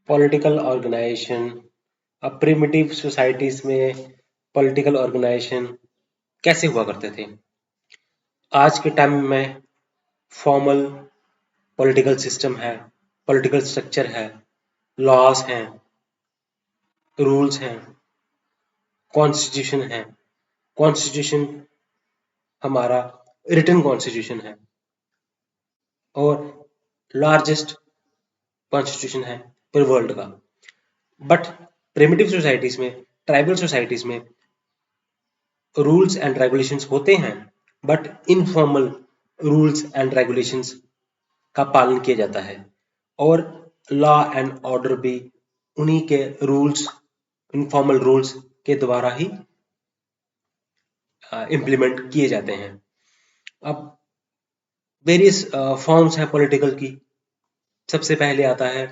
Political organisation. अब primitive societies में political organisation कैसे हुआ करते थे? आज के टाइम में फॉर्मल पॉलिटिकल सिस्टम है, पॉलिटिकल स्ट्रक्चर है, लॉज हैं, रूल्स हैं, कॉन्स्टिट्यूशन है। कॉन्स्टिट्यूशन हमारा रिटन कॉन्स्टिट्यूशन है और लार्जेस्ट कॉन्स्टिट्यूशन है पूरे वर्ल्ड का। बट प्रिमिटिव सोसाइटीज में, ट्राइबल सोसाइटीज में रूल्स एंड रेगुलेशंस होते हैं, but informal rules and regulations का पालन किया जाता है और लॉ एंड ऑर्डर भी उन्हीं के रूल्स, इनफॉर्मल रूल्स के द्वारा ही इम्प्लीमेंट किए जाते हैं। अब वेरियस फॉर्म्स हैं पॉलिटिकल की। सबसे पहले आता है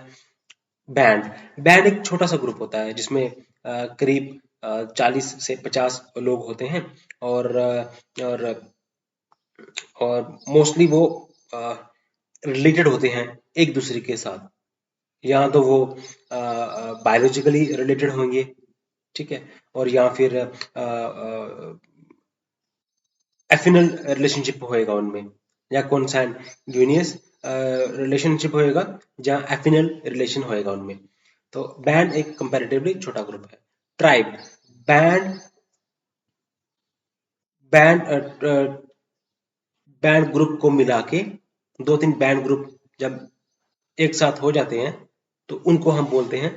बैंड। बैंड एक छोटा सा ग्रुप होता है जिसमें करीब 40 से 50 लोग होते हैं और और और मोस्टली वो रिलेटेड होते हैं एक दूसरे के साथ। या तो वो बायोलॉजिकली रिलेटेड होंगे, ठीक है, और या फिर एफिनल रिलेशनशिप होएगा उनमें, या कॉन्सैंग्यूनियस रिलेशनशिप होएगा, जहाँ एफिनल रिलेशन होएगा उनमें। तो बैंड एक कंपैरेटिवली छोटा ग्रुप है। Tribe, band band band group को मिला के, दो तीन बैंड ग्रुप जब एक साथ हो जाते हैं तो उनको हम बोलते हैं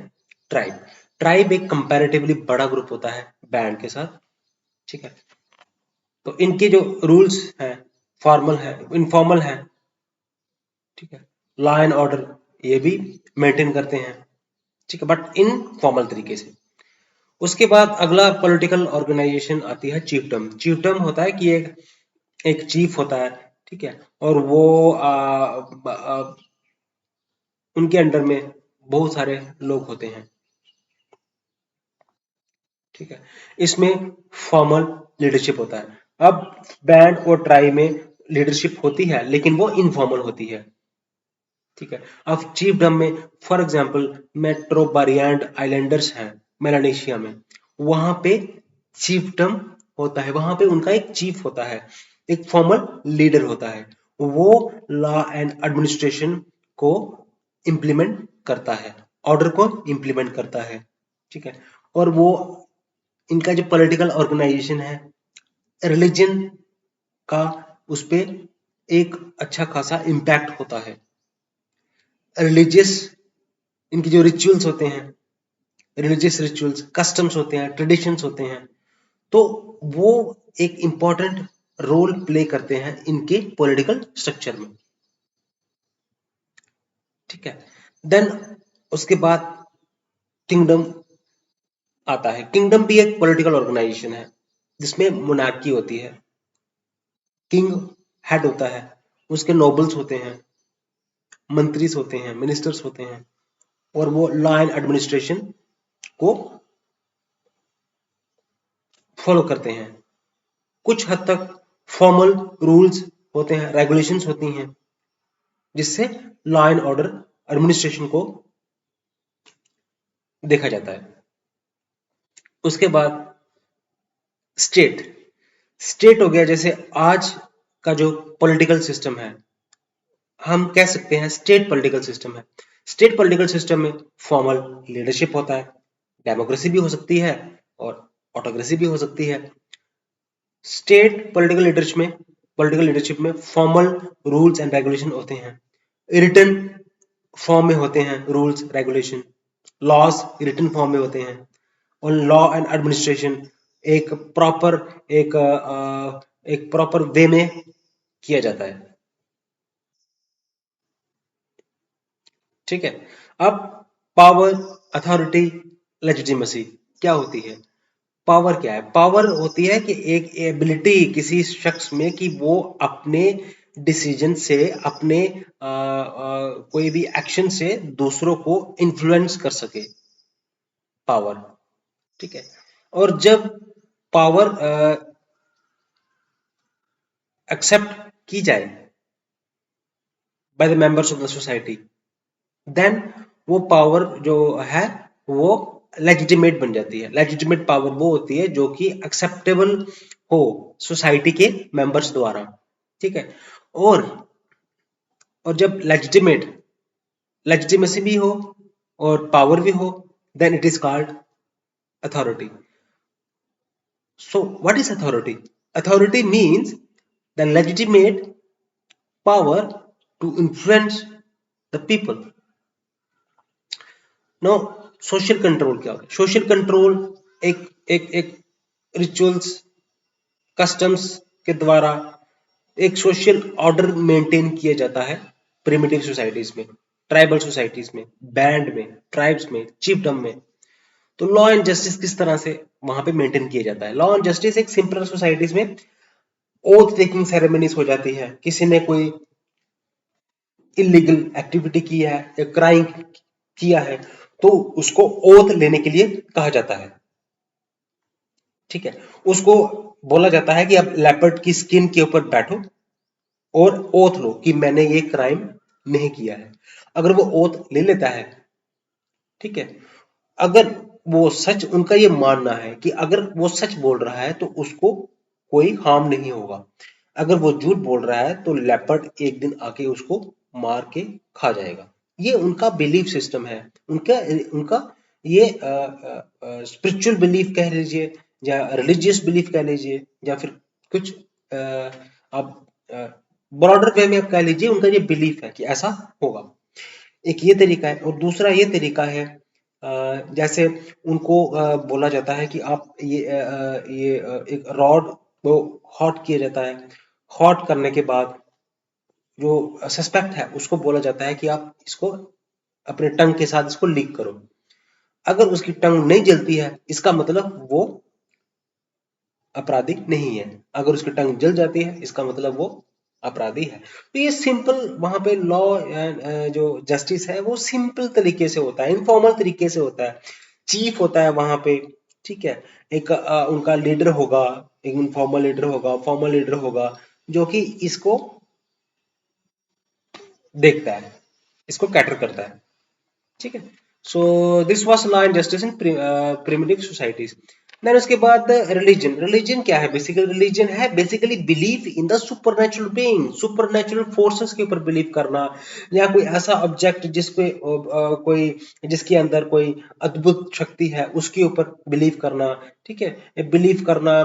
ट्राइब। ट्राइब एक कंपैरेटिवली बड़ा ग्रुप होता है बैंड के साथ, ठीक है। तो इनके जो रूल्स हैं फॉर्मल है, इनफॉर्मल है, ठीक है। लॉ एंड ऑर्डर ये भी मेंटेन करते हैं, ठीक है, बट इन फॉर्मल तरीके से। उसके बाद अगला पॉलिटिकल ऑर्गेनाइजेशन आती है चीफडम। चीफडम होता है कि एक एक चीफ होता है, ठीक है, और वो उनके अंडर में बहुत सारे लोग होते हैं, ठीक है। इसमें फॉर्मल लीडरशिप होता है। अब बैंड और ट्राई में लीडरशिप होती है लेकिन वो इनफॉर्मल होती है, ठीक है। अब चीफडम में फॉर एग्जांपल मेट्रोबारिएंड आइलैंडर्स हैं मेलानेशिया में, वहां पे चीफडम होता है, वहां पे उनका एक चीफ होता है, एक फॉर्मल लीडर होता है। वो लॉ एंड एडमिनिस्ट्रेशन को इम्प्लीमेंट करता है, ऑर्डर को इम्प्लीमेंट करता है, ठीक है। और वो इनका जो पॉलिटिकल ऑर्गेनाइजेशन है, रिलीजन का उस पे एक अच्छा खासा इम्पैक्ट होता है। रिलीजियस, इनके जो रिचुअल्स होते हैं, रिलीजियस रिचुअल्स, कस्टम्स होते हैं, ट्रेडिशंस होते हैं, तो वो एक इंपॉर्टेंट रोल प्ले करते हैं इनके पॉलिटिकल स्ट्रक्चर में, ठीक है। देन उसके बाद किंगडम आता है। किंगडम भी एक पॉलिटिकल ऑर्गेनाइजेशन है जिसमें मोनार्की होती है, किंग हेड होता है, उसके नोबल्स होते हैं, मंत्रीज होते हैं, मिनिस्टर्स होते हैं, और वो लॉ एंड एडमिनिस्ट्रेशन को फॉलो करते हैं। कुछ हद तक फॉर्मल रूल्स होते हैं, रेगुलेशंस होती हैं, जिससे लॉ एंड ऑर्डर एडमिनिस्ट्रेशन को देखा जाता है। उसके बाद स्टेट। स्टेट हो गया, जैसे आज का जो पॉलिटिकल सिस्टम है, हम कह सकते हैं स्टेट पॉलिटिकल सिस्टम है। स्टेट पॉलिटिकल सिस्टम में फॉर्मल लीडरशिप होता है, डेमोक्रेसी भी हो सकती है और ऑटोक्रेसी भी हो सकती है। स्टेट पॉलिटिकल लीडरशिप में फॉर्मल रूल्स एंड रेगुलेशन होते हैं, रिटन फॉर्म में होते हैं rules regulation, laws written form में होते हैं, और लॉ एंड एडमिनिस्ट्रेशन एक प्रॉपर एक एक प्रॉपर वे में किया जाता है, ठीक है। अब पावर, अथॉरिटी, लेजिटिमेसी क्या होती है? पावर क्या है? पावर होती है कि एक एबिलिटी किसी शख्स में कि वो अपने डिसीजन से, अपने कोई भी एक्शन से दूसरों को इन्फ्लुएंस कर सके, पावर, ठीक है। और जब पावर एक्सेप्ट की जाए by the members of the society, then वो पावर जो है वो लेजिटिमेट बन जाती है। लेजिटिमेट पावर वो होती है जो कि एक्सेप्टेबल हो सोसाइटी के मेंबर्स द्वारा, ठीक है। और और जब लेजिटिमेसी भी हो और पावर भी हो, then it is called authority. So what is authority? Authority means the legitimate power to influence the people. Now social control क्या होता है? Social control एक एक एक रिचुअल्स कस्टम्स के द्वारा एक सोशल ऑर्डर मेंटेन किया जाता है प्रिमिटिव सोसाइटीज में, ट्राइबल सोसाइटीज में, बैंड में, ट्राइब्स में, चिफडम में। तो लॉ एंड जस्टिस किस तरह से वहां पे मेंटेन किया जाता है? लॉ एंड जस्टिस एक सिंपल सोसाइटीज में ओथ टेकिंग सेरेमनीज हो जाती है। किसी ने कोई इलीगल एक्टिविटी की है या क्राइम किया है तो उसको ओथ लेने के लिए कहा जाता है, ठीक है। उसको बोला जाता है कि अब लेपर्ड की स्किन के ऊपर बैठो और ओथ लो कि मैंने ये क्राइम नहीं किया है। अगर वो ओथ ले लेता है, ठीक है, अगर वो सच, उनका ये मानना है कि अगर वो सच बोल रहा है तो उसको कोई हार्म नहीं होगा। अगर वो झूठ बोल रहा है तो लेपर्ड एक दिन आके उसको मार के खा जाएगा। ये उनका बिलीफ सिस्टम है। उनका उनका ये स्पिरिचुअल बिलीफ कह लीजिए या रिलीजियस बिलीफ कह लीजिए या फिर कुछ आप ब्रॉडर वे में आप कह लीजिए, उनका ये बिलीफ है कि ऐसा होगा। एक ये तरीका है और दूसरा ये तरीका है जैसे उनको बोला जाता है कि आप एक रॉड को हॉट किया जाता है। हॉट करने के बाद जो सस्पेक्ट है उसको बोला जाता है कि आप इसको अपने टंग के साथ इसको लीक करो। अगर उसकी टंग नहीं जलती है इसका मतलब वो अपराधी नहीं है। अगर उसकी टंग जल जाती है इसका मतलब वो अपराधी है। तो ये सिंपल वहां पे लॉ जो जस्टिस है वो सिंपल तरीके से होता है, इनफॉर्मल तरीके से होता है। चीफ होता है वहां पे, ठीक है। एक उनका लीडर होगा, एक इनफॉर्मल लीडर होगा, फॉर्मल लीडर होगा, जो कि इसको देखता है, इसको कैटर करता है, ठीक है। So this was law and justice in primitive societies. Then उसके बाद रिलीजन। रिलीजन क्या है? बेसिकली रिलीजन है basically belief in the supernatural being, supernatural forces के ऊपर बिलीव करना, या कोई ऐसा ऑब्जेक्ट जिसपे कोई जिसके अंदर कोई अद्भुत शक्ति है उसके ऊपर बिलीव करना, ठीक है। बिलीव करना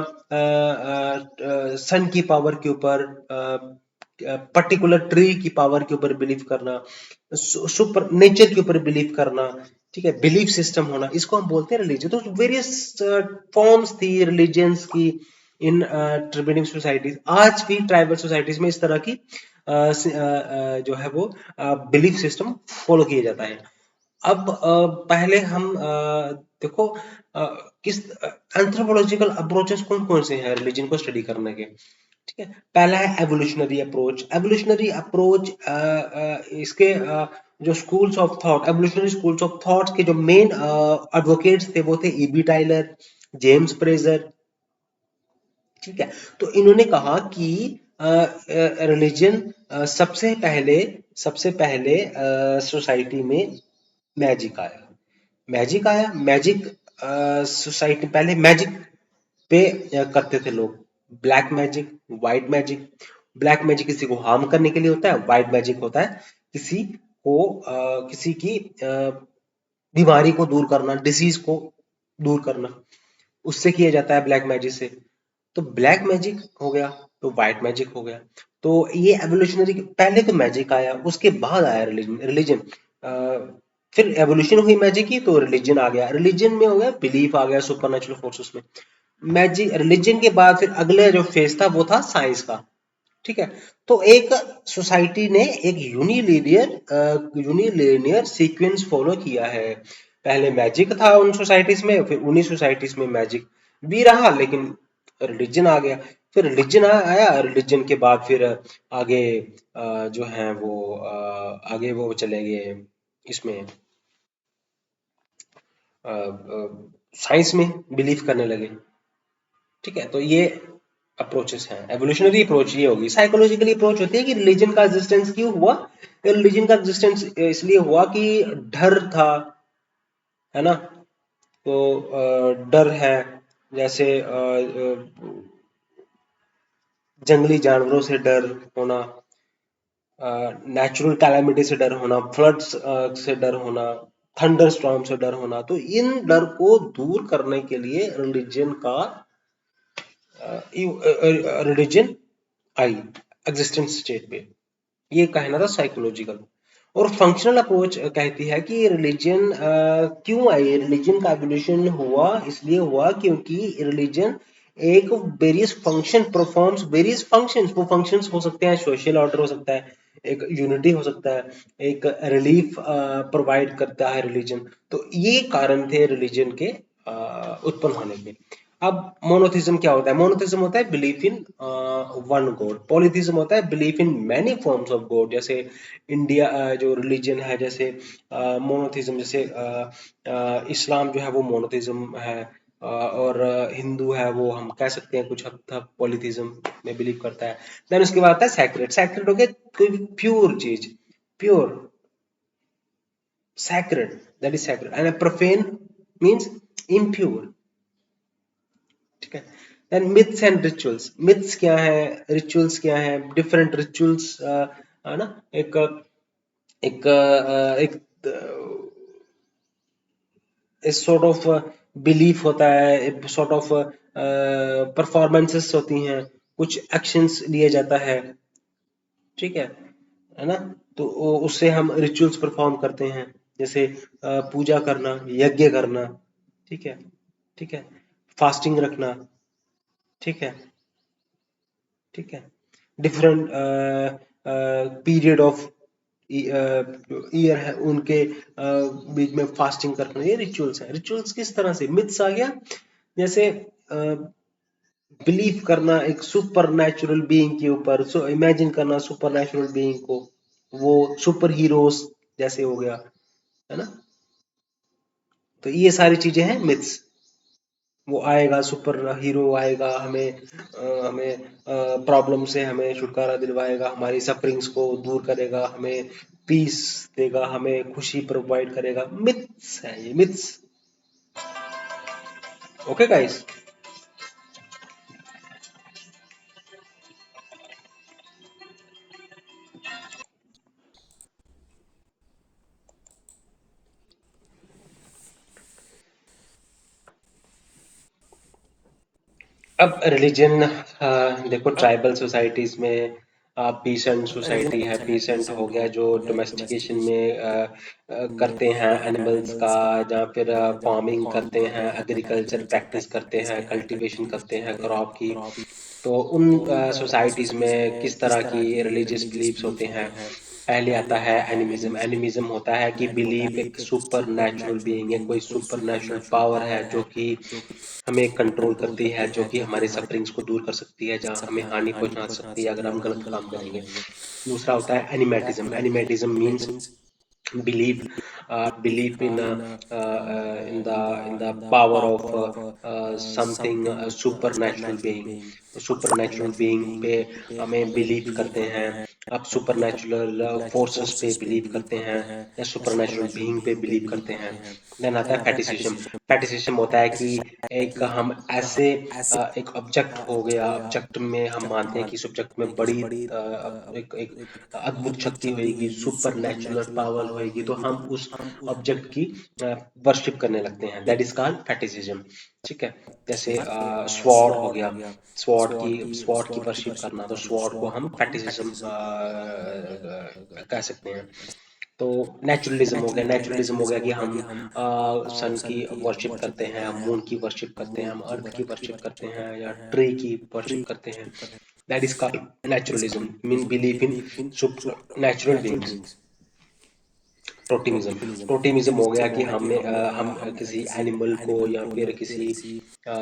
सन की पावर के ऊपर, पर्टिकुलर ट्री की पावर के ऊपर बिलीव करना, सुपर नेचर के ऊपर बिलीव करना, ठीक है। बिलीफ सिस्टम होना, इसको हम बोलते हैं रिलीजन। तो वेरियस फॉर्म्स थी रिलीजन्स की इन ट्रिबेटिव सोसाइटीज। आज भी ट्राइबल सोसाइटीज में इस तरह की जो है वो बिलीफ सिस्टम फॉलो किया जाता है। अब पहले हम देखो अ, किस एंथ्रोपोलॉजिकल अप्रोचेस कौन कौन से हैं रिलीजन को स्टडी करने के, ठीक है। पहला है एवोल्यूशनरी अप्रोच। एवोल्यूशनरी अप्रोच इसके जो schools of thought, evolutionary schools of thought के जो मेन एडवोकेट्स थे वो थे ईबी टाइलर, जेम्स फ्रेजर, ठीक है। तो इन्होंने कहा कि रिलीजन सबसे पहले सोसाइटी में मैजिक आया। मैजिक आया, मैजिक सोसाइटी पहले मैजिक पे करते थे लोग। Black magic, white magic. Black magic किसी को हार्म करने के लिए होता है, व्हाइट मैजिक होता है किसी को किसी की बीमारी को दूर करना, डिसीज को दूर करना, उससे किया जाता है ब्लैक मैजिक से। तो ब्लैक मैजिक हो गया तो व्हाइट मैजिक हो गया। तो ये एवोल्यूशनरी, पहले तो मैजिक आया उसके बाद आया रिलीजन। रिलीजन फिर एवोल्यूशन हुई मैजिक की तो रिलीजन आ गया। रिलीजन में हो गया बिलीफ आ गया सुपरनेचुरल फोर्सेस में। मैजिक रिलीजन के बाद फिर अगले जो फेज था वो था साइंस का, ठीक है। तो एक सोसाइटी ने एक यूनिलीनियर सीक्वेंस फॉलो किया है। पहले मैजिक था उन सोसाइटीज में, फिर उन्हीं सोसाइटीज में मैजिक भी रहा, लेकिन रिलीजन आ गया। फिर रिलीजन आया, रिलीजन के बाद फिर आगे जो है वो आगे वो चले गए इसमें साइंस में बिलीव करने लगे, ठीक है। तो ये अप्रोचेस हैं। एवोल्यूशनरी अप्रोच ये होगी। साइकोलॉजिकली अप्रोच होती है कि रिलीजन का एग्जिस्टेंस क्यों हुआ। रिलीजन का एग्जिस्टेंस इसलिए हुआ कि डर था, है ना। तो डर है, जैसे जंगली जानवरों से डर होना, नेचुरल कैलामिटी से डर होना, फ्लड्स से डर होना, थंडर स्टॉर्म से डर होना। तो इन डर को दूर करने के लिए रिलीजन आई एग्जिस्टेंस स्टेट पे। ये कहना था साइकोलॉजिकल। और फंक्शनल अप्रोच कहती है कि रिलीजन क्यों आई। रिलीजन का एवोल्यूशन हुआ इसलिए हुआ क्योंकि रिलीजन एक various function performs various functions. वो फंक्शंस हो सकते हैं, सोशल ऑर्डर हो सकता है, एक यूनिटी हो सकता है, एक रिलीफ प्रोवाइड करता है रिलीजन। तो ये कारण थे रिलीजन के उत्पन्न होने के। अब मोनोथिज्म क्या होता है। मोनोथिज्म होता है बिलीफ इन वन गॉड। पॉलीथिज्म होता है belief in many forms of God. जैसे इंडिया जो रिलीजन है, जैसे मोनोथिज्म, जैसे इस्लाम जो है वो मोनोथिज्म है, और हिंदू है वो हम कह सकते हैं कुछ हद तक पॉलीथिज्म में बिलीव करता है। देन उसके बाद आता है सैक्रेड। सैक्रेड हो गया कोई प्योर चीज, pure, sacred, that is sacred, and a profane means impure। ठीक है। Then myths and rituals. Myths क्या है, रिचुअल्स क्या है। डिफरेंट रिचुअल्स, है ना। एक एक एक इस सॉर्ट ऑफ बिलीफ होता है, एक सॉर्ट ऑफ परफॉर्मेंसेस होती हैं, कुछ एक्शंस लिए जाता है। ठीक है ना। तो उससे हम रिचुअल्स परफॉर्म करते हैं, जैसे पूजा करना, यज्ञ करना। ठीक है, ठीक है। फास्टिंग रखना। ठीक है, ठीक है। डिफरेंट पीरियड ऑफ ईयर है उनके बीच में फास्टिंग करना, ये रिचुअल्स है। रिचुअल्स किस तरह से मिथ्स आ गया, जैसे बिलीव करना एक सुपर नेचुरल बीइंग के ऊपर। सो इमेजिन करना सुपर नेचुरल बीइंग को, वो सुपर हीरोज जैसे हो गया, है ना। तो ये सारी चीजें हैं मिथ्स। वो आएगा, सुपर हीरो आएगा, हमें प्रॉब्लम से हमें छुटकारा दिलवाएगा, हमारी सफरिंग्स को दूर करेगा, हमें पीस देगा, हमें खुशी प्रोवाइड करेगा। मिथ्स है ये, मिथ्स। Okay guys. अब रिलीजन देखो, ट्राइबल सोसाइटीज में पीसेंट सोसाइटी है। पीसेंट हो गया जो डोमेस्टिकेशन में करते हैं एनिमल्स का, या फिर फार्मिंग करते हैं, एग्रीकल्चर प्रैक्टिस करते हैं, कल्टीवेशन करते हैं क्रॉप की। तो उन सोसाइटीज में किस तरह की रिलीजियस बिलीफ्स होते हैं। पहले आता है एनिमिज्म। एनिमिज्म होता है कि बिलीफ एक सुपर नेचुरल बीइंग है, कोई सुपर नेचुरल पावर है जो कि हमें कंट्रोल करती है, जो कि हमारे सफरिंग्स को दूर कर सकती है, जहाँ हमें हानि पहुंचा सकती है अगर हम गलत काम करेंगे। दूसरा होता है animatism. Animatism means belief belief in the power of something supernatural being। Supernatural being पे हमें बिलीव करते हैं। आप सुपरनेचुरल फोर्सेस पे बिलीव करते हैं या सुपरनेचुरल बीइंग पे बिलीव करते हैं। देन आता है फेटिसिज्म। फेटिसिज्म होता है कि एक हम ऐसे एक ऑब्जेक्ट हो गया, ऑब्जेक्ट में हम मानते हैं कि इस ऑब्जेक्ट में बड़ी एक अद्भुत शक्ति होगी, सुपर नेचुरल पावर होगी, तो हम उस ऑब्जेक्ट की वर्शिप करने लगते हैं। That is called fetishism. ठीक है। जैसे स्वॉर्ड हो गया, स्वॉर्ड की वर्शिप करना, तो स्वॉर्ड को हम फैटिसिज्म कह सकते हैं। तो नेचुरलिज्म हो गया। नेचुरलिज्म हो गया कि हम सन की वर्शिप करते हैं, हम मून की वर्शिप करते हैं, हम अर्थ की वर्शिप करते हैं, या ट्री की वर्शिप करते हैं। That is called naturalism, mean belief in super natural beings. Totemism totemism हो गया कि हम किसी एनिमल को या फिर अ,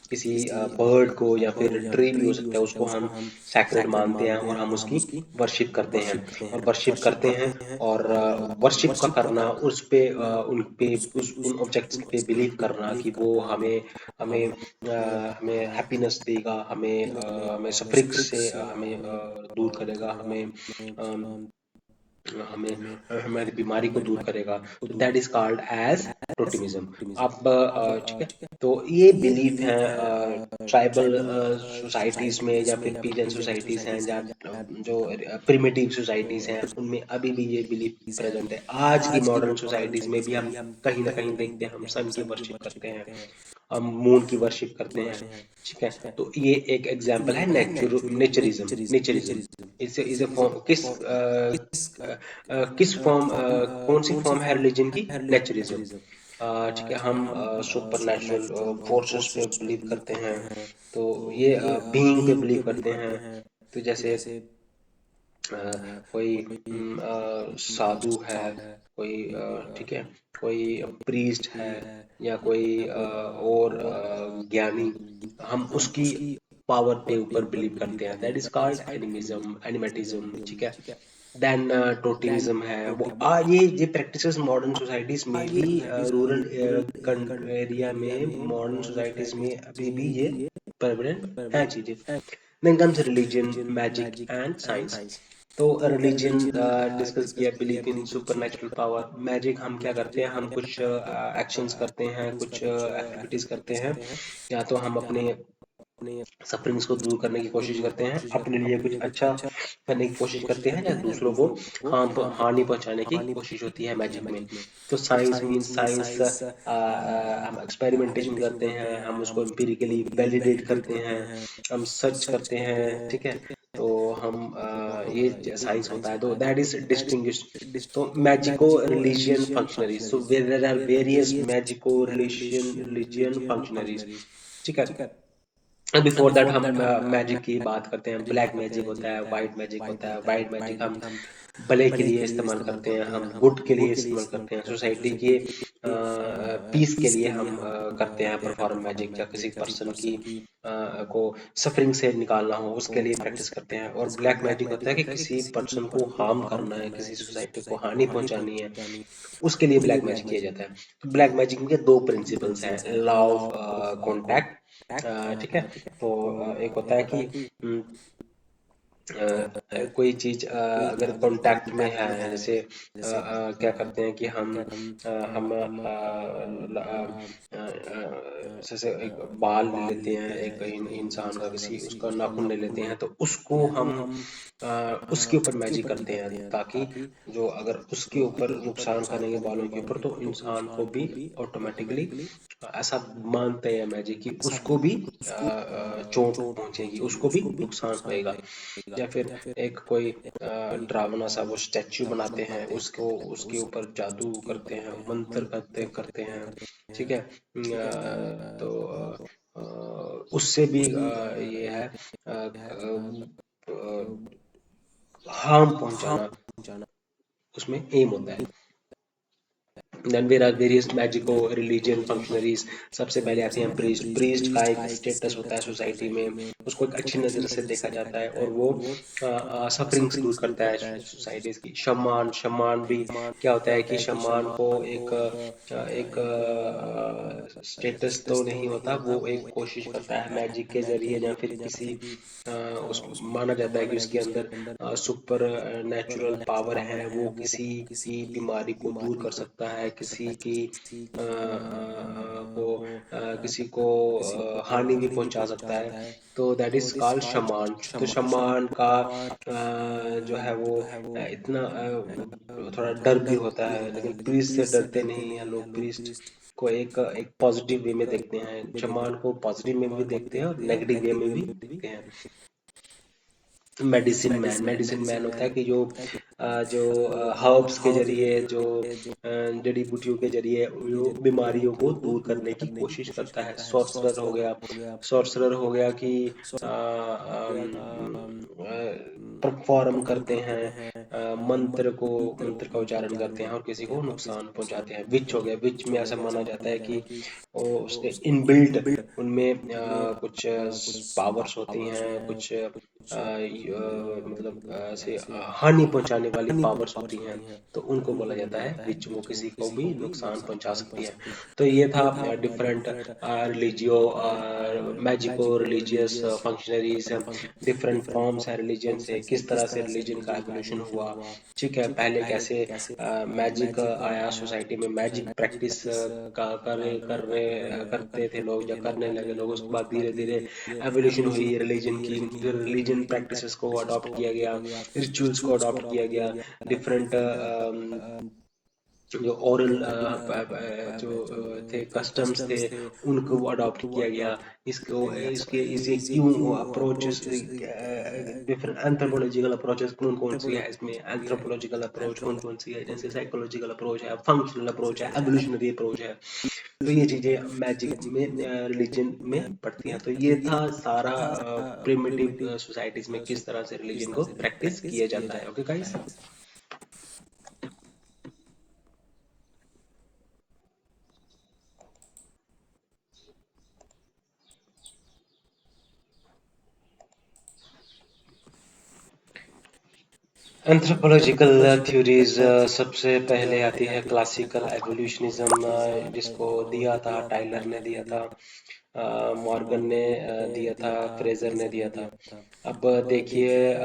किसी बर्ड को या फिर ट्री भी हो सकता है, उसको हम सैक्रेड मानते हैं और हम उसकी वर्शिप करते हैं और वर्शिप करते हैं और वर्शिप का करना उस पे उन पे उन ऑब्जेक्ट्स पे बिलीव करना कि वो हमें हमें हैप्पीनेस देगा, हमें सफरिंग से दूर करेगा, हमें हमारी बीमारी को दूर करेगा, तो that is called as totemism. अब ठीक है, तो ये बिलीफ है ट्राइबल सोसाइटीज में या फिर पीजन सोसाइटीज हैं या जो प्रिमिटिव सोसाइटीज हैं उनमें अभी भी ये बिलीफ प्रेजेंट है। आज की मॉडर्न सोसाइटीज में भी हम कहीं ना कहीं देखते हैं, हम सन की वर्शिप करते हैं, हम मून की वर्शिप करते हैं, ठीक है। तो ये एक एग्जांपल है नेचरिज्म इसे फॉर्म किस फॉर्म कौन सी फॉर्म है रिलीजन की? नेचरिज्म। ठीक है, हम सुपर नेचुरल फोर्सेस पे बिलीव करते हैं, तो ये बीइंग पे बिलीव करते हैं। तो जैसे अ, कोई साधु है, कोई ठीक है, कोई प्रीस्ट है या कोई और ज्ञानी, हम उसकी पावर पे ऊपर बिलीव करते हैं, दैट इज कॉल्ड एनिमेटिज्म, ठीक है। देन टोटेमिज्म है वो ये प्रैक्टिसेस मॉडर्न सोसाइटीज में भी रूरल एरिया में मॉडर्न सोसाइटीज में अभी भी ये प्रेवलेंट है चीजें। Then comes religion, magic and science. तो रिलीजन डिस्कस किया, belief in supernatural power. Magic हम क्या करते हैं, हम कुछ एक्शंस करते हैं, कुछ एक्टिविटीज करते हैं, या तो हम अपने सफरिंग्स को दूर करने की कोशिश करते हैं, अपने लिए कुछ अच्छा करने की कोशिश करते हैं, या दूसरों को हानि पहुंचाने की कोशिश होती है मैजिक में। तो साइंस मीन्स साइंस हम एक्सपेरिमेंटेशन करते हैं, हम उसको एम्पिरिकली वैलिडेट करते हैं, हम सर्च करते हैं, ठीक है। तो हम ये साइंस होता है, तो दैट इज डिस्टिंग्विश। तो magico religion functionaries, so there are various magico religion functionaries, ठीक है। बिफोर दैट हम मैजिक की बात करते हैं, ब्लैक मैजिक होता है, वाइट मैजिक होता है। वाइट मैजिक हम भले के लिए इस्तेमाल करते हैं, हम गुड के लिए इस्तेमाल करते हैं, सोसाइटी के पीस के लिए हम करते हैं परफॉर्म मैजिक, या किसी पर्सन की को सफरिंग से निकालना हो उसके लिए प्रैक्टिस करते हैं। और ब्लैक मैजिक होता है कि किसी पर्सन को हार्म करना है, किसी सोसाइटी को हानि पहुंचानी है, उसके लिए ब्लैक मैजिक किया जाता है। तो ब्लैक मैजिक के दो प्रिंसिपल्स हैं, लॉ ऑफ कॉन्टैक्ट, ठीक है। तो एक होता है कि कोई चीज अगर कांटेक्ट में है, जैसे क्या करते हैं कि हम जैसे एक बाल ले लेते हैं, एक इंसान का किसी उसका नाखून ले लेते हैं, तो उसको हम उसके ऊपर मैजिक करते हैं, ताकि जो अगर उसके ऊपर नुकसान करेंगे बालों के ऊपर, तो इंसान को भी ऑटोमेटिकली ऐसा मानते हैं मैजिक कि उसको भी चोट पहुंचेगी, उसको भी नुकसान होएगा। या फिर एक कोई डरावना सा वो स्टैच्यू बनाते हैं, उसको उसके ऊपर जादू करते हैं, मंत्र करते करते हैं, ठीक है। तो उससे भी ये है हार्म पहुंचाना, उसमें एम होता है। Then there are various magico religion functionaries. सबसे पहले आते हैं प्रीस्ट। प्रीस्ट का एक स्टेटस होता है सोसाइटी में, उसको एक अच्छी नजर से देखा जाता है और वो सफरिंग्स दूर करता है सोसाइटीज की। शमान, शमान भी क्या होता है कि शमान को एक स्टेटस तो नहीं होता, वो एक कोशिश करता है मैजिक के जरिए या फिर किसी उस माना जाता है कि उसके अंदर सुपर नेचुरल पावर है, वो किसी की बीमारी को दूर कर सकता है, किसी को हानि भी पहुंचा सकता है। तो दैट इज कॉल्ड शमान। तो शमान का जो है वो इतना थोड़ा डर भी होता है, लेकिन प्रीस्ट से डरते नहीं हैं लोग। प्रीस्ट को एक पॉजिटिव वे में देखते हैं, शमान को पॉजिटिव में भी देखते हैं और नेगेटिव वे में भी देखते हैं। मेडिसिन मैन होता है कि जो हर्ब्स के जरिए, जो जड़ी बूटियों के जरिए जो बीमारियों को दूर करने की कोशिश करता है। सॉर्सरर हो गया, सॉर्सरर हो गया कि परफॉर्म करते हैं मंत्र का उच्चारण करते हैं और किसी को नुकसान पहुंचाते हैं। विच हो गया, विच में ऐसा माना जाता है कि वो उसके इनबिल्ट उनमें कुछ पावर्स होती हैं, कुछ मतलब ऐसे हानि पहुंचाने वाली पावर्स होती हैं, तो उनको बोला जाता है विच। वो किसी को भी नुकसान पहुंचा सकती है। तो ये था different religio magico religious functionaries, different forms है रिलीजन से, किस तरह से रिलीजन का एवोल्यूशन हुआ। ठीक है, पहले कैसे मैजिक आया सोसाइटी में, मैजिक प्रैक्टिस का करते थे लोग, या करने लगे लोग। उसके बाद धीरे धीरे एवोल्यूशन हुई रिलीजन की, फिर रिलीजन प्रैक्टिसेस को अडॉप्ट किया गया, रिचुअल्स को अडॉप्ट किया गया, डिफरेंट जो ओरल जो थे कस्टम्स थे उनको अडॉप्ट किया गया। इसको इसके इसे क्यों अप्रोचेस, डिफरेंट एंथ्रोपोलॉजिकल अप्रोचेस कौन कौन सी है इसमें, एंथ्रोपोलॉजिकल अप्रोच कौन कौन सी है, जैसे साइकोलॉजिकल अप्रोच है, फंक्शनल अप्रोच है, एवोल्यूशनरी अप्रोच है। तो ये चीजें मैजिक में रिलीजन में पड़ती हैं। तो ये था सारा प्रिमिटिव सोसाइटीज में किस तरह से रिलीजन को प्रैक्टिस किया जाता है। Okay guys. एंथ्रोपोलॉजिकल थ्योरीज सबसे पहले आती है क्लासिकल एवोल्यूशनिज्म, जिसको दिया था टाइलर ने दिया था, मॉर्गन ने दिया था, फ्रेजर ने दिया था। अब देखिए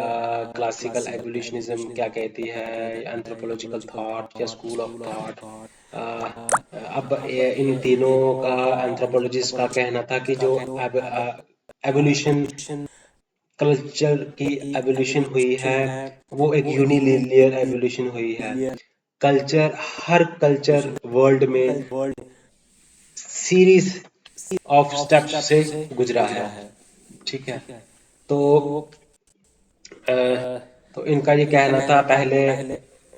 क्लासिकल एवोल्यूशनिज्म क्या कहती है, एंथ्रोपोलॉजिकल थॉट या स्कूल ऑफ थॉट। अब इन तीनों का एंथ्रोपोलॉजिस्ट का कहना था कि जो एवोल्यूशन कल्चर की एवोल्यूशन हुई है वो एक यूनिलीनियर एवोल्यूशन हुई है। कल्चर, हर कल्चर वर्ल्ड में सीरीज ऑफ स्टेप्स से गुजरा है। ठीक है, तो अ, तो इनका ये कहना था पहले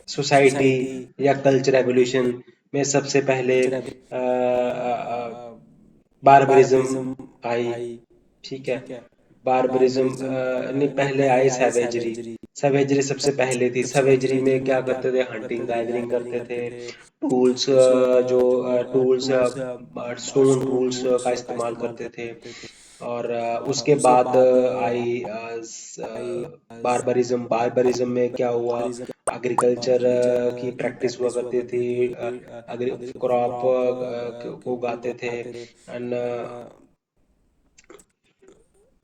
सोसाइटी या कल्चर एवोल्यूशन में सबसे पहले बारबरिज्म आई। ठीक है, बारबरिज्म नहीं, पहले आई सैवेजरी। सैवेजरी सबसे पहले थी। सैवेजरी में क्या करते थे, हंटिंग गैदरिंग करते थे, टूल्स जो टूल्स स्टोन टूल्स का इस्तेमाल करते थे। और उसके बाद आई बारबरिज्म। बारबरिज्म में क्या हुआ, एग्रीकल्चर की प्रैक्टिस हुआ करती थी, क्रॉप को उगाते थे, एंड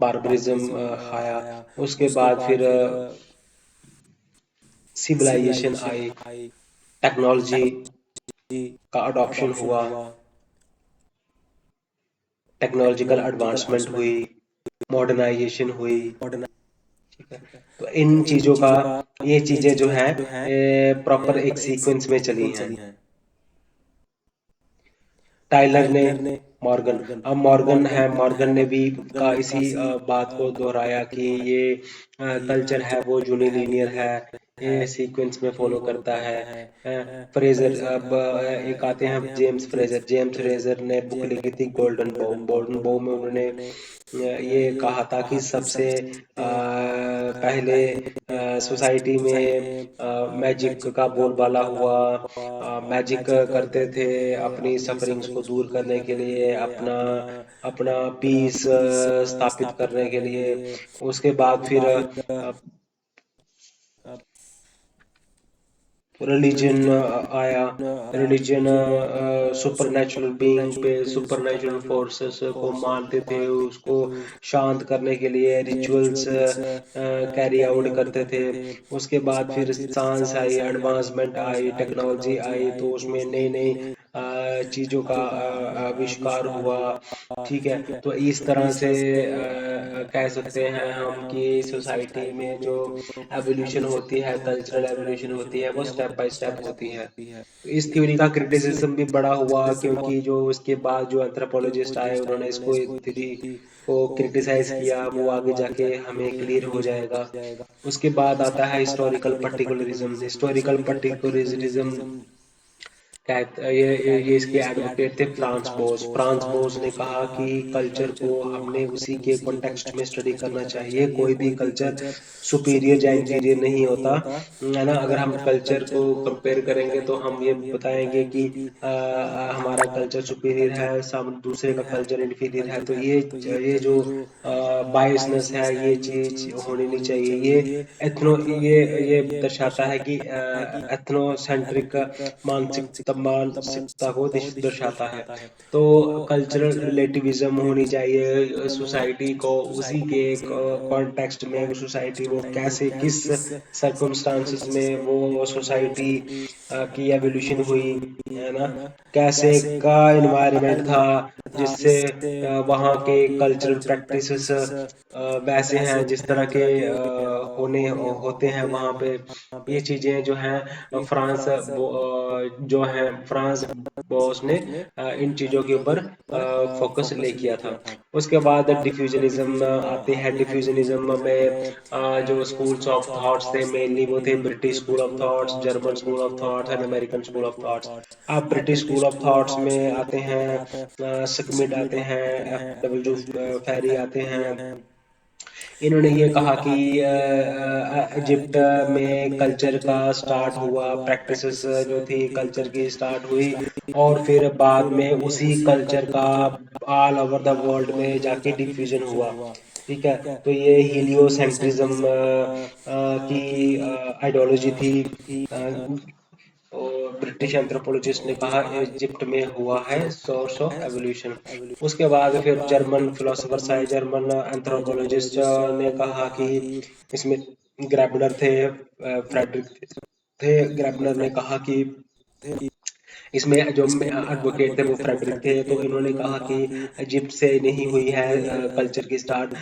बार्बरिज्म आया। उसके बाद फिर सिविलाइजेशन आई, टेक्नोलॉजी का अडॉप्शन हुआ, टेक्नोलॉजिकल एडवांसमेंट हुई, मॉडर्नाइजेशन हुई। ठीक है, तो इन चीजों का, ये चीजें जो है प्रॉपर एक सीक्वेंस में चली हैं। टाइलर ने, मॉर्गन, अब मॉर्गन है, मॉर्गन ने भी का इसी बात को दोहराया कि ये कल्चर है वो यूनिलीनियर है, ये सीक्वेंस में फॉलो करता है। फ्रेजर, अब एक आते हैं जेम्स फ्रेजर। जेम्स फ्रेजर ने बुक लिखी थी गोल्डन बो। गोल्डन बो में उन्होंने ये कहा था कि सबसे पहले सोसाइटी में मैजिक का बोलबाला हुआ। मैजिक करते थे अपनी सफरिंग्स को दूर करने के लिए, अपना अपना पीस स्थापित करने के लिए। उसके बाद फिर रिलीजन आया। रिलीजन सुपरनेचुरल बीइंग पे, सुपरनेचुरल फोर्सेस को मानते थे, उसको शांत करने के लिए रिचुअल्स कैरी आउट करते थे। उसके बाद फिर साइंस आई, एडवांसमेंट आई, टेक्नोलॉजी आई, तो उसमें नई नई चीजों का आविष्कार हुआ। ठीक है, तो इस तरह से कह सकते हैं हम कि सोसाइटी में जो एवोल्यूशन होती है, कल्चरल एवोल्यूशन होती है, वो स्टेप बाय स्टेप होती है। तो इस थ्योरी का क्रिटिसिज्म भी बड़ा हुआ, क्योंकि जो उसके बाद जो एंथ्रोपोलॉजिस्ट आए उन्होंने इसको थ्योरी को क्रिटिसाइज किया। वो आगे जाके हमें क्लियर हो जाएगा। उसके बाद आता है हिस्टोरिकल पर्टिकुलरिज्म। हिस्टोरिकल पर्टिकुलरिज्म ये इसके एडवोकेट थे फ्रांस बोस। फ्रांस बोस ने कहा कि कल्चर को हमने उसी के कॉन्टेक्स्ट में स्टडी करना चाहिए, कोई भी कल्चर सुपीरियर या इंफीरियर नहीं होता, है ना। अगर हम कल्चर को कंपेयर करेंगे तो हम ये बताएंगे कि हमारा कल्चर सुपीरियर है, सब दूसरे का कल्चर इंफीरियर है। तो ये जो बायसनेस है, ये चीज होनी नहीं चाहिए। ये दर्शाता है कि एथनोसेंट्रिक मानसिकता को दर्शाता है। तो कल्चरल रिलेटिविज्म होनी चाहिए, सोसाइटी को उसी के कॉन्टेक्स्ट में सोसाइटी वो कैसे किस सर्कमस्टांसिस में वो सोसाइटी की एवोल्यूशन हुई, है ना, कैसे का एनवायरनमेंट था जिससे वहाँ के कल्चरल प्रैक्टिसेस वैसे हैं जिस तरह के होने होते हैं वहाँ पे। ये चीजें जो हैं जो है फ्रांस बॉस ने इन चीजों के ऊपर फोकस ले किया था। उसके बाद डिफ्यूजनिज्म आते हैं। डिफ्यूजनिज्म में जो स्कूल्स ऑफ थॉट्स थे मेनली वो थे British school of thoughts, German school of thoughts and American school of thoughts. अब ब्रिटिश स्कूल ऑफ थॉट्स में आते हैं स्किमिड आते हैं, एफ डब्ल्यू फेरी आते हैं। इन्होंने ये कहा कि इजिप्ट में कल्चर का स्टार्ट हुआ, प्रैक्टिसेस जो थी कल्चर की स्टार्ट हुई, और फिर बाद में उसी कल्चर का ऑल ओवर द वर्ल्ड में जाके डिफ्यूजन हुआ। ठीक है, तो ये हीलियोसेंट्रिज्म की आइडियोलॉजी थी। और ब्रिटिश एंथ्रोपोलॉजिस्ट ने कहा इजिप्ट में हुआ है सोर्स ऑफ एवोल्यूशन। उसके बाद फिर जर्मन फिलोसोफर्स आए, जर्मन एंथ्रोपोलॉजिस्ट ने कहा कि इसमें ग्रैबनर थे, फ्रेडरिक थे। ग्रैबनर ने कहा कि इसमें जो एडवोकेट थे वो फ्रेडरिक थे। तो इन्होंने कहा कि इजिप्ट से नहीं हुई है कल्चर की स्टार्ट,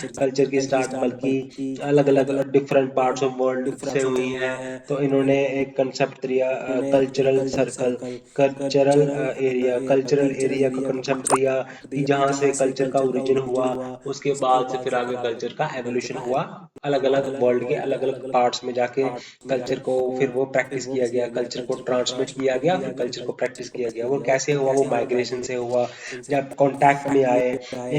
बल्कि अलग अलग डिफरेंट पार्ट्स ऑफ वर्ल्ड से हुई है। तो इन्होंने एक कंसेप्ट दिया कल्चरल सर्कल, कल्चरल एरिया का कंसेप्ट दिया कि जहाँ से कल्चर का ओरिजिन हुआ, उसके बाद से फिर आगे कल्चर का एवोल्यूशन हुआ, अलग अलग वर्ल्ड के अलग अलग पार्ट्स में जाके कल्चर को फिर वो प्रैक्टिस किया गया, कल्चर को ट्रांसमिट किया गया, फिर कल्चर को प्रैक्टिस किया गया। वो कैसे हुआ? वो माइग्रेशन से हुआ। जब कांटेक्ट में आए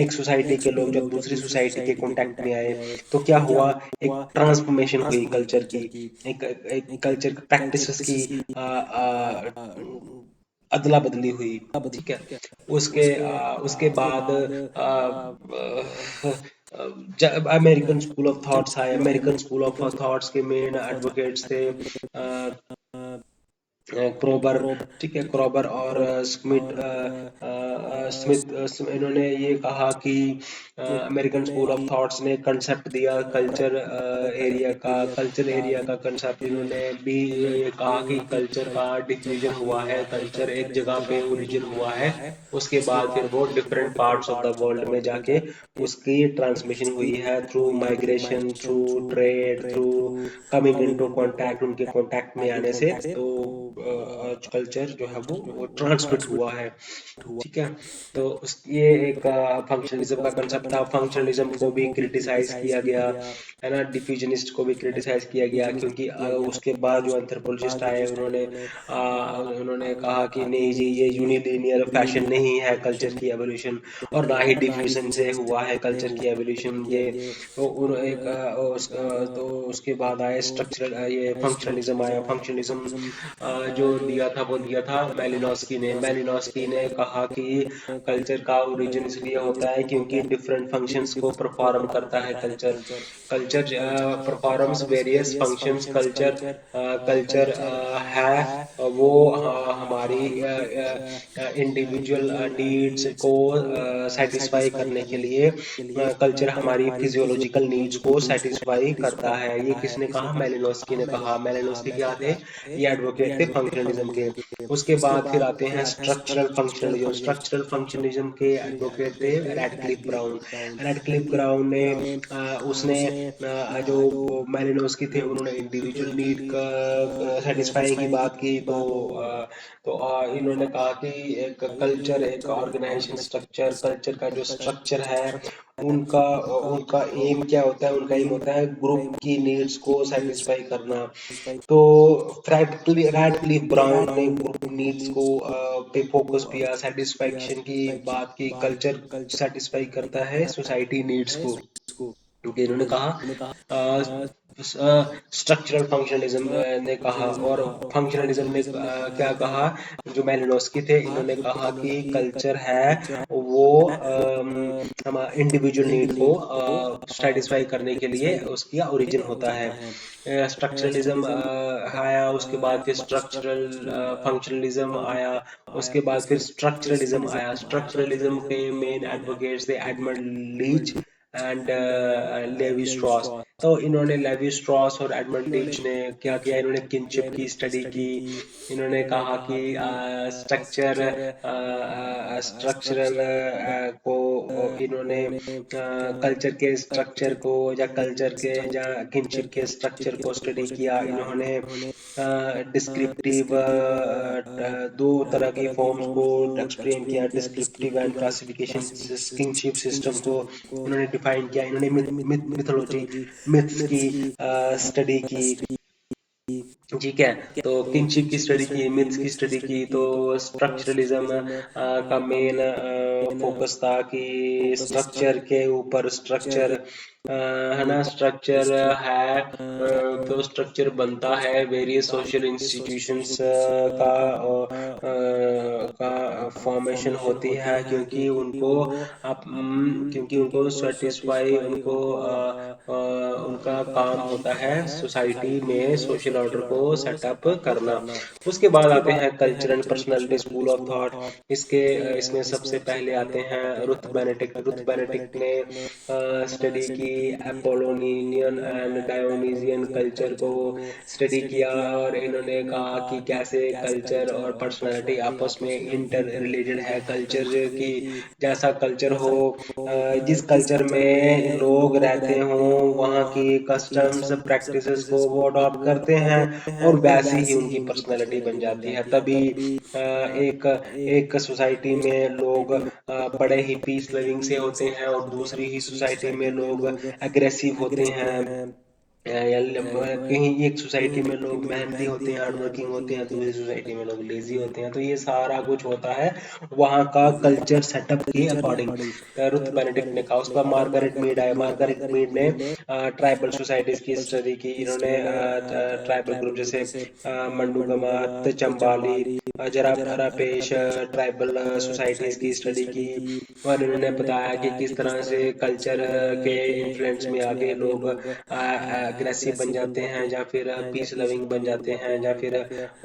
एक सोसाइटी के लोग, जब दूसरी सोसाइटी के कांटेक्ट में आए, तो क्या हुआ? एक ट्रांसफॉर्मेशन हुई कल्चर की, एक कल्चर प्रैक्टिसेस की अदला बदली हुई। ठीक है, उसके बाद जब अमेरिकन स्कूल ऑफ थॉट्स आए, अमेरिकन स्कूल ऑफ थॉट्स के मेन एडवोकेट्स थे क्रोबर। ठीक है, क्रोबर और स्मिथ इन्होंने ये कहा कि अमेरिकन स्कूल ऑफ थॉट्स ने कंसेप्ट दिया कल्चर एरिया का कंसेप्ट। इन्होंने भी ये कहा कि कल्चर का डिफ्यूजन हुआ है, कल्चर एक जगह पे ओरिजिन हुआ है, उसके बाद फिर वो different parts of the world में जाके उसकी ट्रांसमिशन हुई है through migration, through trade, through coming into contact, उनके कांटेक्ट में आने से। तो कल्चर जो है वो ट्रांसमिट हुआ है। ठीक है, तो ये एक फंक्शनलिज्म का कंसेप्ट था। फंक्शनलिज्म को भी क्रिटिसाइज किया गया, है ना, डिफ्यूजनिस्ट को भी क्रिटिसाइज किया गया, क्योंकि उसके बाद जो एंथ्रोपोलॉजिस्ट आए उन्होंने कहा कि नहीं जी, ये यूनिलीनियर फैशन नहीं है कल्चर की एवोल्यूशन, और ना ही डिफ्यूजन से हुआ है कल्चर की एवोल्यूशन। ये तो तो उसके बाद आए स्ट्रक्चरल ये फंक्शनलिज्म आया। फंक्शनलिज्म जो दिया था वो दिया था मेलिनोस्की ने कहा कि कल्चर का ओरिजिन इसलिए होता है क्योंकि डिफरेंट फंक्शंस को परफॉर्म करता है culture. Culture performs various functions. Culture है वो हमारी इंडिविजुअल नीड्स को सेटिस्फाई करने के लिए, कल्चर हमारी फिजियोलॉजिकल नीड्स को सेटिस्फाई करता है। ये किसने कहा? मेलिनोस्की ने कहा। मेलिनोस्की क्या थे? ये एडवोकेट थे फंक्शनलिज्म के। उसके बाद फिर आते हैं स्ट्रक्चरल फंक्शनलिज्म। स्ट्रक्चरल फंक्शनलिज्म के एडवोकेट थे रेडक्लिफ ब्राउन। रेडक्लिफ ब्राउन ने उसने जो मेलिनोस्की थे उन्होंने इंडिविजुअल नीड का सेटिस्फाई की बात की। इन्होंने कहा कि एक कल्चर, एक ऑर्गेनाइजेशन स्ट्रक्चर, कल्चर का जो स्ट्रक्चर है उनका उनका एम क्या होता है? उनका एम होता है ग्रुप की नीड्स को सेटिस्फाई करना। तो फ्रैड क्लिफ ब्राउन ने ग्रुप नीड्स को पे फोकस किया, सेटिस्फैक्शन की बात की, कल्चर सेटिस्फाई करता है सोसाइटी नीड्स को, क्योंकि इन्होंने कहा स्ट्रक्चरल फंक्शनलिज्म ने कहा, और फंक्शनलिज्म ने क्या कहा? जो मेलिनोस्की थे, इन्होंने कहा कि कल्चर है वो हम इंडिविजुअल नीड को सेटिस्फाई करने के लिए उसकी ओरिजिन होता है। स्ट्रक्चरलिज्म आया, उसके बाद फिर स्ट्रक्चरल फंक्शनलिज्म आया, उसके बाद फिर स्ट्रक्चरलिज्म आया। स्ट्रक्चरलिज्म के मेन एडवोकेट्स थे Edmund Leach and Levi Strauss. तो इन्होंने लेवी स्ट्रॉस और एडमंड लीच ने क्या किया? इन्होंने किनशिप की स्टडी की। इन्होंने कहा कि स्ट्रक्चरल को इन्होंने कल्चर के स्ट्रक्चर को या कल्चर के या किनशिप के स्ट्रक्चर को स्टडी किया। इन्होंने डिस्क्रिप्टिव दो तरह की फॉर्म्स को एक्सप्लेन किया, descriptive and classification kingship system को इन्होंने डिफाइन किया। इन्होंने मिथोलॉजी मिथ्स की स्टडी की। ठीक है, तो किंगशिप की स्टडी की, मिथ्स की स्टडी की। तो स्ट्रक्चरलिज्म का मेन फोकस था कि स्ट्रक्चर के ऊपर, स्ट्रक्चर है ना, स्ट्रक्चर है तो स्ट्रक्चर बनता है वेरियस सोशल इंस्टीट्यूशंस का फॉर्मेशन होती है, क्योंकि उनको क्योंकि उनको सेटिस्फाई उनको उनका काम होता है सोसाइटी में सोशल ऑर्डर को सेटअप करना। उसके बाद आते हैं culture and personality school of thought. इसमें सबसे पहले आते हैं रुथ बेनेडिक्ट। रुथ बेनेडिक्ट ने स्टडी की अपोलोनियन एंड डायोनीजियन कल्चर को स्टडी किया, और इन्होंने कहा कि कैसे कल्चर और पर्सनालिटी आपस में इंटर रिलेटेड है। कल्चर की जैसा कल्चर हो, जिस कल्चर में लोग रहते हों, वहाँ की कस्टम्स प्रैक्टिसेस को वो अडॉप्ट करते हैं, और वैसी ही उनकी पर्सनैलिटी बन जाती है। तभी एक एक सोसाइटी में लोग बड़े ही पीस लविंग से होते हैं, और दूसरी ही सोसाइटी में लोग एग्रेसिव होते हैं। या कहीं एक सोसाइटी में लोग मेहनती होते हैं, हार्ड वर्किंग होते हैं, दूसरी सोसाइटी में लोग लेजी होते हैं। तो ये सारा कुछ होता है वहाँ का कल्चर सेटअप के अकॉर्डिंग। रुथ बेनेडिक्ट ने कहा। उसके बाद मार्गारेट मीड आए। मार्गारेट मीड ने ट्राइबल सोसाइटीज की स्टडी की। इन्होंने ट्राइबल ग्रुप जैसे मंडूगमा, चंबाली, जरा पेश ट्राइबल सोसाइटीज की स्टडी की, और इन्होंने बताया कि किस तरह से कल्चर के इन्फ्लुएंस में आगे लोग अग्रेसिव बन जाते हैं, या फिर पीस लविंग बन जाते हैं, या फिर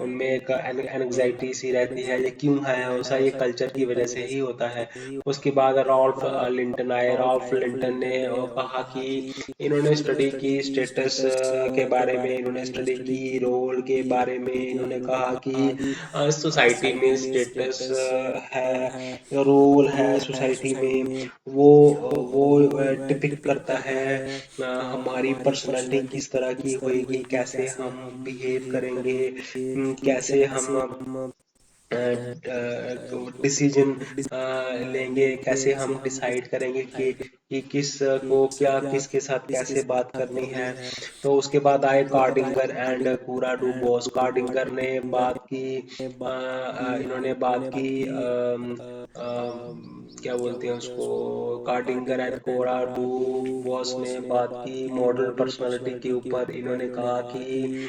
उनमें एक एंग्जाइटी सी रहती है। ये क्यों है ऐसा? ये कल्चर की वजह से ही होता है। उसके बाद रॉल्फ लिंटन आए। रॉल्फ लिंटन ने कहा कि इन्होंने स्टडी की स्टेटस के बारे में, इन्होंने स्टडी की रोल के बारे में। इन्होंने कहा कि सोसाइटी में स्टेटस है, रोल है सोसाइटी में, वो वो डिपिक्ट करता है हमारी पर्सनालिटी किस तरह की होएगी, कैसे हम बिहेव करेंगे, कैसे हम डिसीजन लेंगे, कैसे हम डिसाइड करेंगे कि किस को क्या, किसके साथ कैसे बात करनी है। तो उसके बाद आए कार्डिंगर एंड कूरा डू बॉस। कार्डिंगर ने बात की, इन्होंने बात की क्या बोलते हैं उसको, कार्डिंगर एंड कोरा डू बॉस ने बात की मॉडल पर्सनालिटी के ऊपर। इन्होंने कहा कि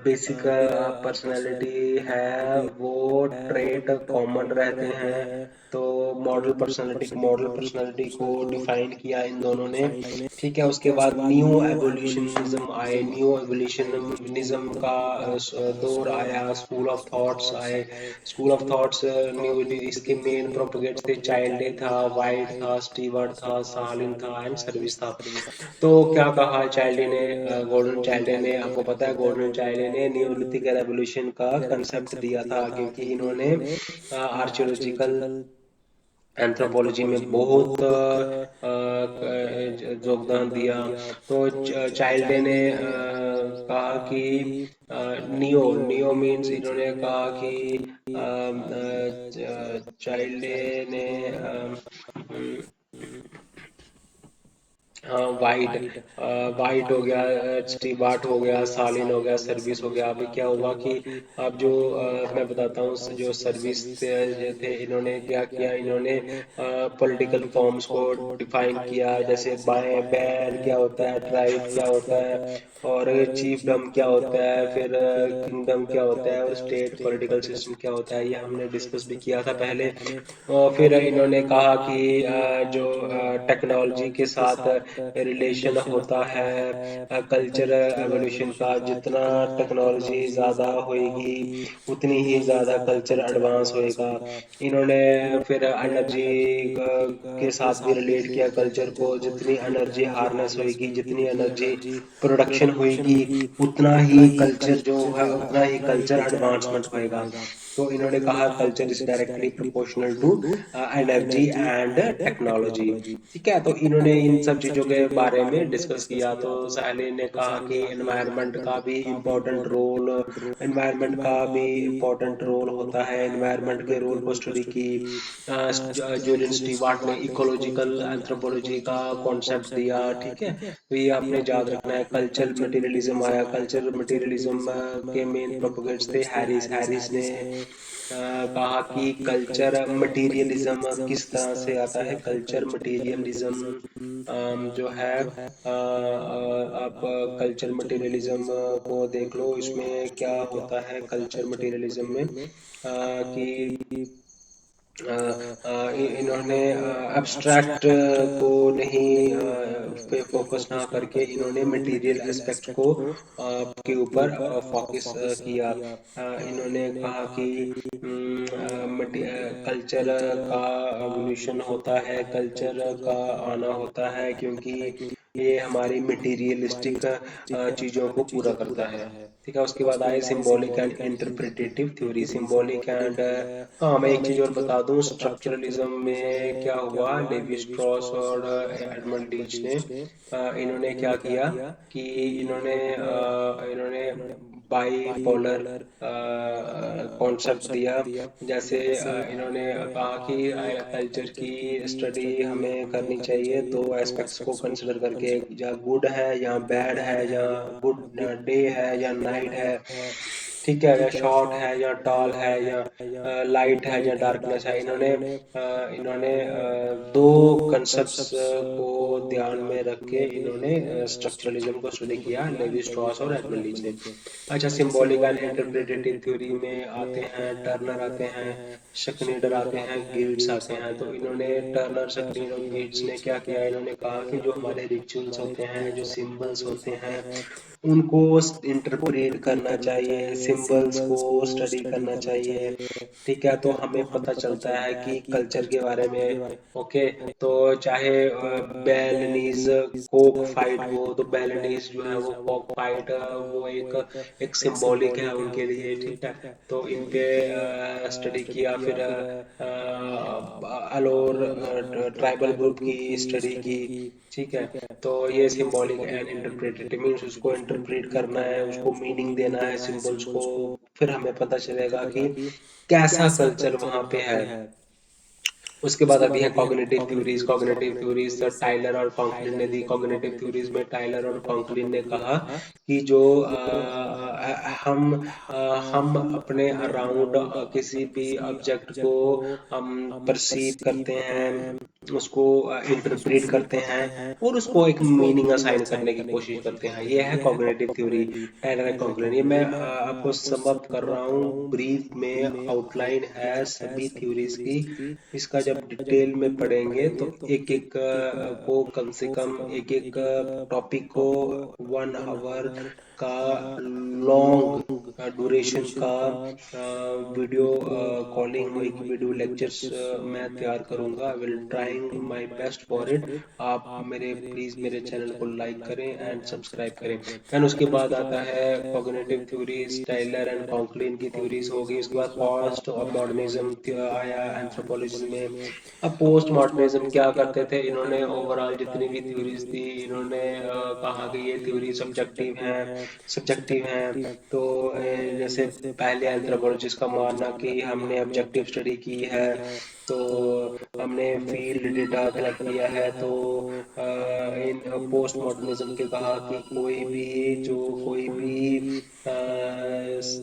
बेसिक पर्सनालिटी है वो ट्रेट कॉमन रहते हैं। तो मॉडल पर्सनालिटी को डिफाइन किया इन दोनों ने। ठीक है, उसके बाद न्यू एवोल्यूशनिज्म आए। न्यू एवोल्यूशनिज्म का दौर आया। स्कूल ऑफ थॉट्स आए। स्कूल ऑफ थॉट्स न्यू, इसके मेन प्रोपोगेट्स थे चाइल्डे था, वाइट था, स्टीवर्ट था, सालिन था एंड सर्विस था। तो क्या कहा चाइल्डे ने? गोल्डन चाइल्डे ने, आपको पता है गोल्डन चाइल्डे ने न्यूलिथिक रेवोल्यूशन का कंसेप्ट दिया था, क्योंकि इन्होंने आर्कियोलॉजिकल एंथ्रोपोलॉजी में बहुत योगदान दिया। तो चाइल्डे ने कहा कि नियो नियो मीन्स, इन्होंने कहा कि चाइल्डे ने हाँ, वाइट वाइट हो गया, स्टीबार्ट हो गया, सालिन हो गया, सर्विस हो गया। अभी क्या हुआ कि अब जो मैं बताता हूँ, जो सर्विस जो थे, इन्होंने क्या किया, इन्होंने पॉलिटिकल फॉर्म्स को डिफाइन किया, जैसे बाएं बैन क्या होता है, ट्राइब क्या होता है, और चीफडम क्या होता है, फिर किंगडम क्या होता है, और स्टेट पॉलिटिकल सिस्टम क्या होता है, ये हमने डिस्कस भी किया था पहले। और फिर इन्होंने कहा कि जो टेक्नोलॉजी के साथ रिलेशन होता है कल्चर एवोल्यूशन का, जितना टेक्नोलॉजी ज़्यादा होएगी उतनी ही ज़्यादा कल्चर एडवांस होएगा। इन्होंने फिर एनर्जी के साथ भी रिलेट किया कल्चर को, जितनी एनर्जी हार्नेस होएगी, जितनी एनर्जी प्रोडक्शन होएगी, उतना ही कल्चर जो है, उतना ही कल्चर एडवांसमेंट होएगा। तो इन्होंने कहा culture is directly proportional to energy and technology. ठीक है, तो इन्होंने इन सब चीजों के बारे में डिस्कस किया। तो साहली ने कहा कि एनवायरनमेंट का भी इम्पोर्टेंट रोल, एनवायरनमेंट का भी इम्पोर्टेंट रोल होता है, एनवायरनमेंट के रोल को स्टडी की। जूलियन स्टीवार्ट ने इकोलॉजिकल एंथ्रोपोलॉजी का कॉन्सेप्ट दिया। ठीक है, तो ये आपने याद रखना है। कल्चर मटेरियलिज्म आया, कल्चर मटेरियलिज्म के मेन प्रोपोगेट्स थे हैरिस। हैरिस ने कहा कि कल्चर मटेरियलिज्म किस तरह से आता है। कल्चर मटेरियलिज्म जो है आप कल्चर मटेरियलिज्म को देख लो, इसमें क्या होता है कल्चर मटेरियलिज्म में कि इन्होंने एब्स्ट्रैक्ट को नहीं पे फोकस ना करके इन्होंने मटेरियल एस्पेक्ट को के ऊपर फोकस किया। इन्होंने कहा कि कल्चर का एवोल्यूशन होता है, कल्चर का आना होता है, क्योंकि ये हमारी मटेरियलिस्टिक चीज़ों को पूरा करता है। ठीक है, उसके बाद आए symbolic and interpretative theory. Symbolic and हाँ, मैं एक चीज़ और बता दूं, स्ट्रक्चरलिज्म में क्या हुआ, लेवी स्ट्रॉस और एडमंड लीच ने इन्होंने क्या किया कि इन्होंने बाईपोलर कॉन्सेप्ट दिया। जैसे इन्होंने कहा कि कल्चर की स्टडी हमें करनी चाहिए दो एस्पेक्ट्स को कंसिडर करके, या गुड है या बैड है, या गुड डे है या नाइट है। ठीक है, या शॉर्ट है या टॉल है, या लाइट है या डार्कनेस है। इन्होंने दो कंसेप्ट्स को ध्यान में रख के इन्होंने स्ट्रक्चरलिज्म को स्टडी किया, लेवी स्ट्रॉस और एडमंड लीच ने। अच्छा, सिंबॉलिक एंड इंटरप्रेटेटिव थ्योरी में आते हैं टर्नर आते हैं, शकनीडर आते हैं, गिल्ड्स आते हैं। तो इन्होंने टर्नर, शकनीडर और गिल्ड्स ने क्या किया, इन्होंने कहा कि जो हमारे रिचुअल्स होते हैं, जो सिंबल्स होते हैं, उनको इंटरप्रेट करना चाहिए, सिंबल्स को स्टडी करना चाहिए। ठीक है, तो हमें पता चलता है कि कल्चर के बारे में। ओके, तो चाहे बेलनीज कोक फाइट हो, तो बेलनीज जो है वो कोक फाइट वो एक सिंबॉलिक है उनके लिए। ठीक है, तो इन पे स्टडी किया। फिर अलोर ट्राइबल ग्रुप की स्टडी की। ठीक है, तो ये सिंबॉलिक एंड इंटरप्रेटेटिव मीन्स उसको इंटरप्रेट करना है, उसको मीनिंग देना है सिंबल्स को। फिर हमें पता चलेगा कि कैसा कल्चर वहां पे है। उसके बाद अभी है cognitive theories. Cognitive theories Tylor और कॉन्कलिन ने दी। कॉग्निटिव थ्योरीज में टाइलर और कॉन्कलिन ने कहा कि जो हम अपने अराउंड किसी भी ऑब्जेक्ट को हम परसीव करते हैं, उसको इंटरप्रेट करते हैं, और उसको एक मीनिंग असाइन करने की कोशिश करते हैं। ये है कॉग्निटिव थ्योरी, टाइलर एंड कॉन्कलिन। ये मैं आपको सम अप कर रहा हूँ, ब्रीफ में आउटलाइन है सभी थ्योरीज की। इसका जब डिटेल में पढ़ेंगे तो एक एक को कम से कम एक एक टॉपिक को 1 आवर का लॉन्ग ड्यूरेशन का वीडियो कॉलिंग होगी, वीडियो लेक्चर्स मैं तैयार करूंगा। I will trying my best for it. आप मेरे प्लीज मेरे चैनल को लाइक करें एंड सब्सक्राइब करें। एंड उसके बाद आता है कॉग्निटिव थ्योरीज, टाइलर एंड कॉन्कलिन की थ्योरीज होगी। उसके बाद पोस्ट मॉडर्निज्म आया एंथ्रोपोलॉजी में। अब पोस्ट मॉडर्निज्म क्या करते थे, इन्होंने ओवरऑल जितनी भी थ्योरीज थी, इन्होंने कहा कि ये थ्योरी सब्जेक्टिव हैं, सब्जेक्टिव हैं। तो जैसे पहले एंथ्रोपोलॉजिस्ट का मानना कि हमने ऑब्जेक्टिव स्टडी की है, तो हमने फील्ड डेटा कलेक्ट किया है, तो इन पोस्ट मॉडर्निज्म के कहा कि कोई भी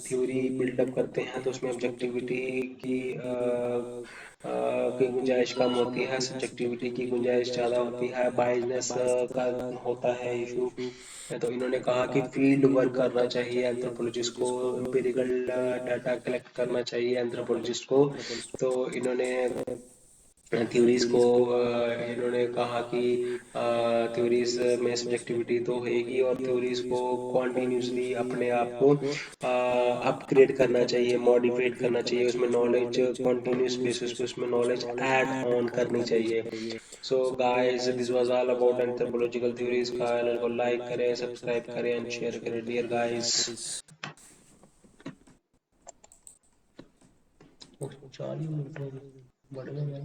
थ्योरी बिल्डअप करते हैं तो उसमें ऑब्जेक्टिविटी की गुंजाइश कम होती है, सब्जेक्टिविटी की गुंजाइश ज़्यादा होती है, बायसनेस का होता है इशू। तो इन्होंने कहा कि फील्ड वर्क करना चाहिए एंथ्रोपोलॉजिस्ट को, एम्पिरिकल डाटा कलेक्ट करना चाहिए एंथ्रोपोलॉजिस्ट को। तो इन्होंने थ्योरीज को इन्होंने कहा कि थ्योरीज में सब्जेक्टिविटी तो होगी और थ्योरीज को कॉन्टिन्यूसली अपने आप को अपग्रेड करना चाहिए, मॉडिफाइड करना चाहिए, उसमें नॉलेज कॉन्टिन्यूस बेसिस पे उसमें नॉलेज ऐड ऑन करनी चाहिए। So guys, this was all about anthropological theories. Channel को लाइक करें, सब्सक्राइब करें एंड शेयर करें डियर गाइस। 40 मिनट बढ़ गए।